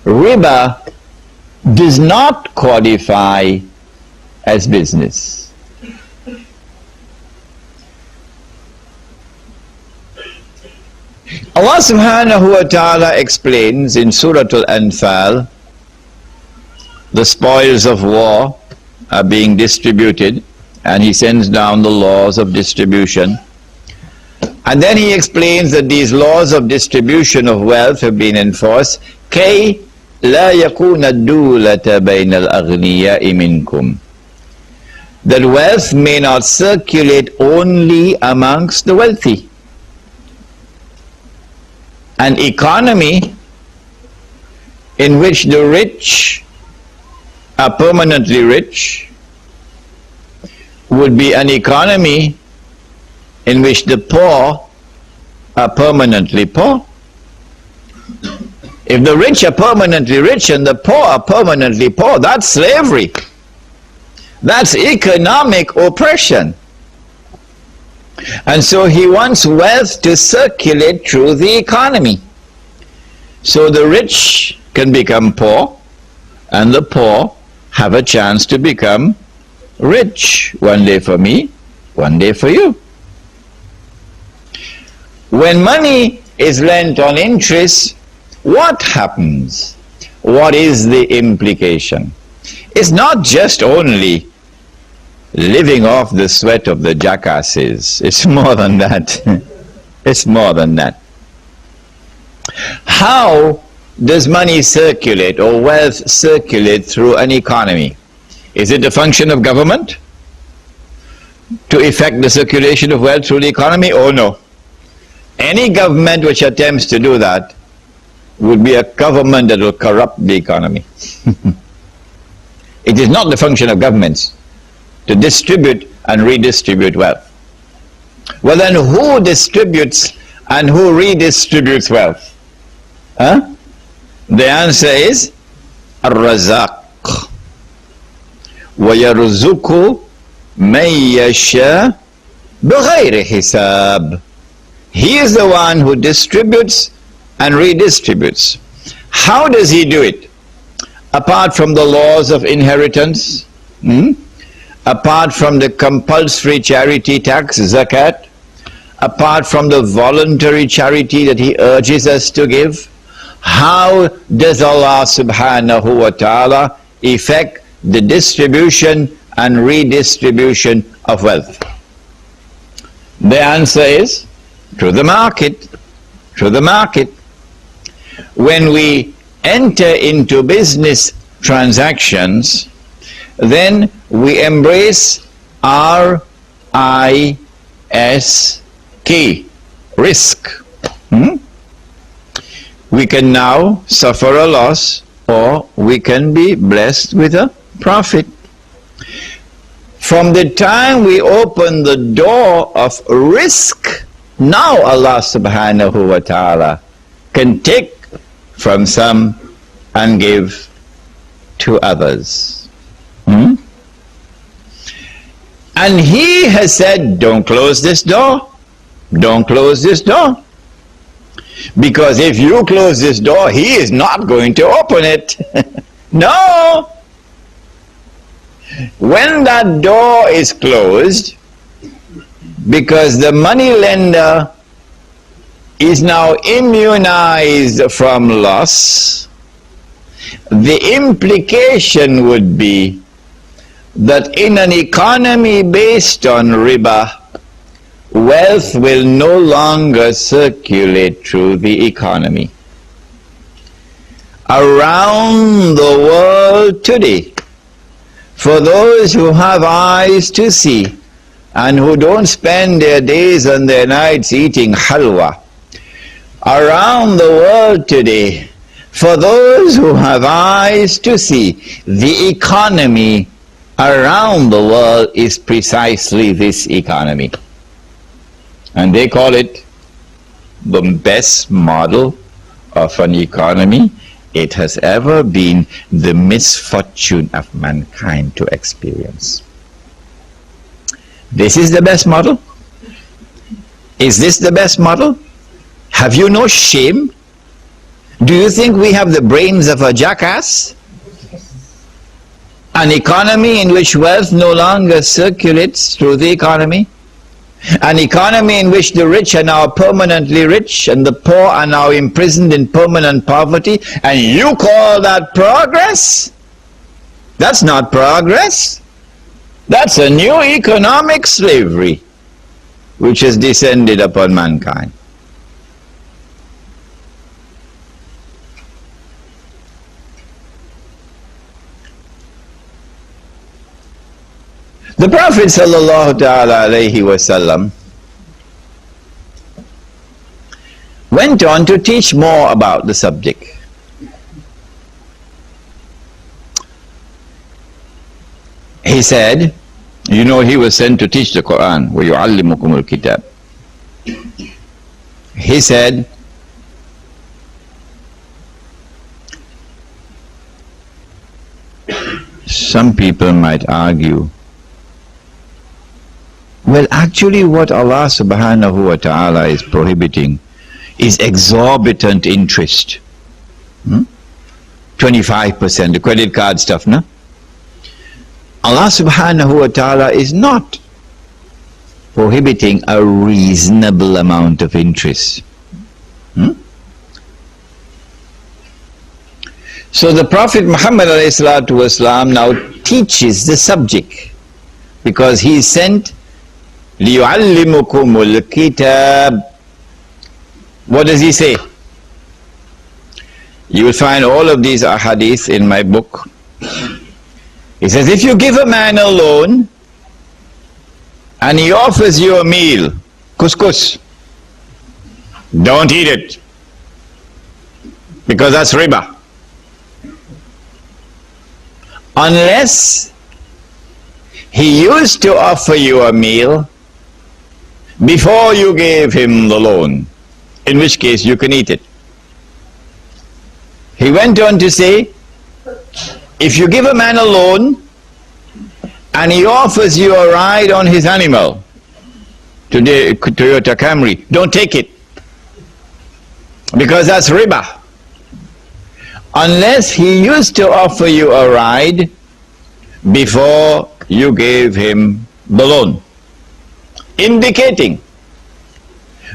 Riba does not qualify as business. Allah subhanahu wa ta'ala explains in Surah Al-Anfal, the spoils of war are being distributed, and He sends down the laws of distribution. And then He explains that these laws of distribution of wealth have been enforced, كَيْ لَا يَكُونَ الدُّولَةَ بَيْنَ الْأَغْنِيَاءِ مِنْكُمْ, that wealth may not circulate only amongst the wealthy. An economy in which the rich are permanently rich would be an economy in which the poor are permanently poor. If the rich are permanently rich and the poor are permanently poor, that's slavery. That's economic oppression. And so He wants wealth to circulate through the economy, so the rich can become poor and the poor have a chance to become rich. One day for me, one day for you. When money is lent on interest, what happens? What is the implication? It's not just only living off the sweat of the jackasses. It's more than that. It's more than that. How does money circulate or wealth circulate through an economy? Is it a function of government to effect the circulation of wealth through the economy? Oh no. Any government which attempts to do that would be a government that will corrupt the economy. It is not the function of governments to distribute and redistribute wealth. Well then, who distributes and who redistributes wealth? Huh? The answer is Ar-Razaq. وَيَرْزُقُ مَن يَشَاءُ بِغَيْرِ حِسَابٍ. He is the one who distributes and redistributes. How does He do it? Apart from the laws of inheritance, apart from the compulsory charity tax, zakat, apart from the voluntary charity that He urges us to give, how does Allah subhanahu wa ta'ala effect the distribution and redistribution of wealth? The answer is through the market. Through the market. When we enter into business transactions, then we embrace RISK, risk. We can now suffer a loss, or we can be blessed with a profit. From the time we open the door of risk, now Allah subhanahu wa ta'ala can take from some and give to others. And He has said, don't close this door. Don't close this door. Because if you close this door, He is not going to open it. No! When that door is closed, because the money lender is now immunized from loss, the implication would be that in an economy based on riba, wealth will no longer circulate through the economy. Around the world today, for those who have eyes to see and who don't spend their days and their nights eating halwa, around the world today, for those who have eyes to see, the economy around the world is precisely this economy. And they call it the best model of an economy it has ever been the misfortune of mankind to experience. This is the best model? Is this the best model? Have you no shame? Do you think we have the brains of a jackass? An economy in which wealth no longer circulates through the economy? An economy in which the rich are now permanently rich and the poor are now imprisoned in permanent poverty, and you call that progress? That's not progress. That's a new economic slavery which has descended upon mankind. The Prophet sallallahu ta'ala alayhi wasallam went on to teach more about the subject. He said, you know, he was sent to teach the Quran, وَيُعَلِّمُكُمُ الْكِتَابِ. He said, some people might argue, well, actually what Allah subhanahu wa ta'ala is prohibiting is exorbitant interest. 25%, the credit card stuff, no? Allah subhanahu wa ta'ala is not prohibiting a reasonable amount of interest. So the Prophet Muhammad ﷺ now teaches the subject, because he is sent لِيُعَلِّمُكُمُ الْكِتَابِ. What does he say? You will find all of these ahadith in my book. He says, if you give a man a loan and he offers you a meal, couscous, don't eat it, because that's riba. Unless he used to offer you a meal before you gave him the loan, in which case you can eat it. He went on to say, if you give a man a loan and he offers you a ride on his animal, today Toyota Camry, don't take it, because that's riba. Unless he used to offer you a ride before you gave him the loan, indicating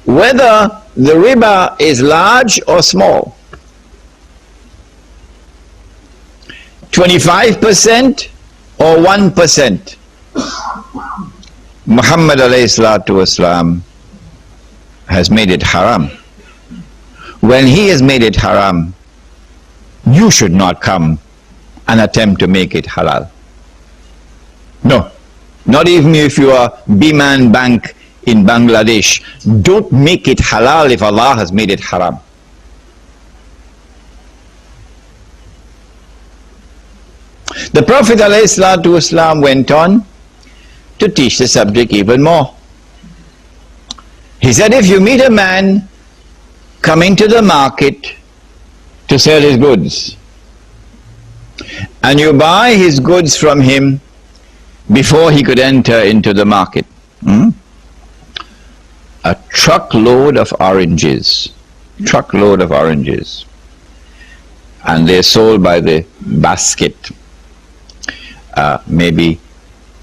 whether the riba is large or small. 25% or 1%. Muhammad ﷺ has made it haram. When he has made it haram, you should not come and attempt to make it halal. No, not even if you are Biman Bank in Bangladesh. Don't make it halal if Allah has made it haram. The Prophet ﷺ went on to teach the subject even more. He said, if you meet a man coming to the market to sell his goods, and you buy his goods from him before he could enter into the market, a truckload of oranges, and they're sold by the basket, maybe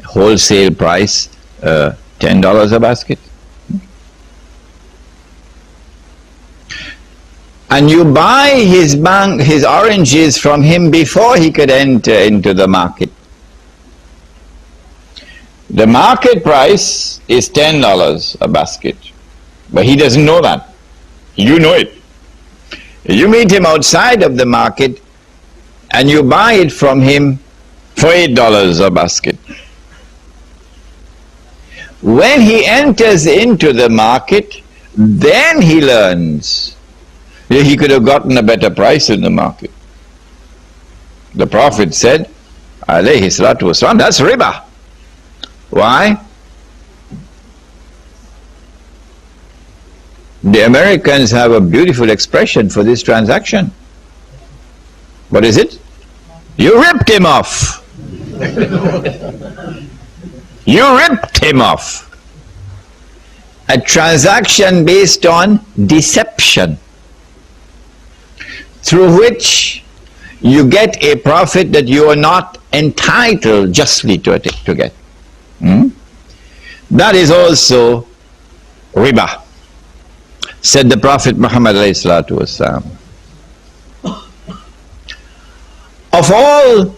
wholesale price $10 a basket, and you buy his oranges from him before he could enter into the market. The market price is $10 a basket, but he doesn't know that. You know it. You meet him outside of the market and you buy it from him for $8 a basket. When he enters into the market, then he learns that he could have gotten a better price in the market. The Prophet said, alayhi salatu wasalam, that's riba. Why? The Americans have a beautiful expression for this transaction. What is it? You ripped him off. You ripped him off. A transaction based on deception. through which you get a profit that you are not entitled justly to get. That is also riba, said the Prophet Muhammad alayhi salatu wasalam. Of all